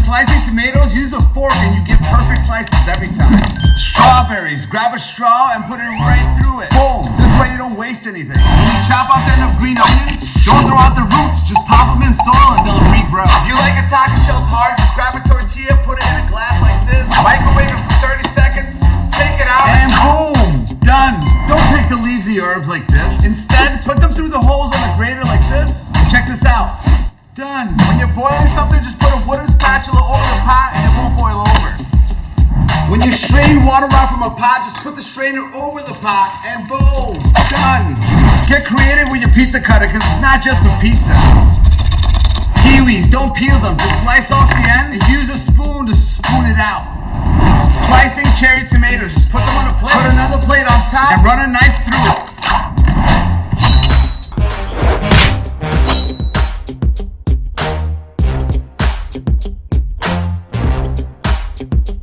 slicing tomatoes, use a fork and you get perfect slices every time. Strawberries, grab a straw and put it right through it. Boom, this way you don't waste anything. When you chop off the end of green onions, don't throw out the roots, just pop them in soil and they'll regrow. If you like your taco shells hard, just grab a tortilla, put it in a glass like this, microwave it for 30 seconds, take it out, and boom, done. Don't pick the leaves of your herbs like this. Instead, put them through the holes on the grater like this. Check this out. Done. When you're boiling something, just put a wooden spatula over the pot and it won't boil over. When you strain water out from a pot, just put the strainer over the pot and boom, done. Get creative with your pizza cutter because it's not just for pizza. Kiwis, don't peel them, just slice off the end and use a spoon to spoon it out. Slicing cherry tomatoes, just put them on a plate, put another plate on top and run a knife through it.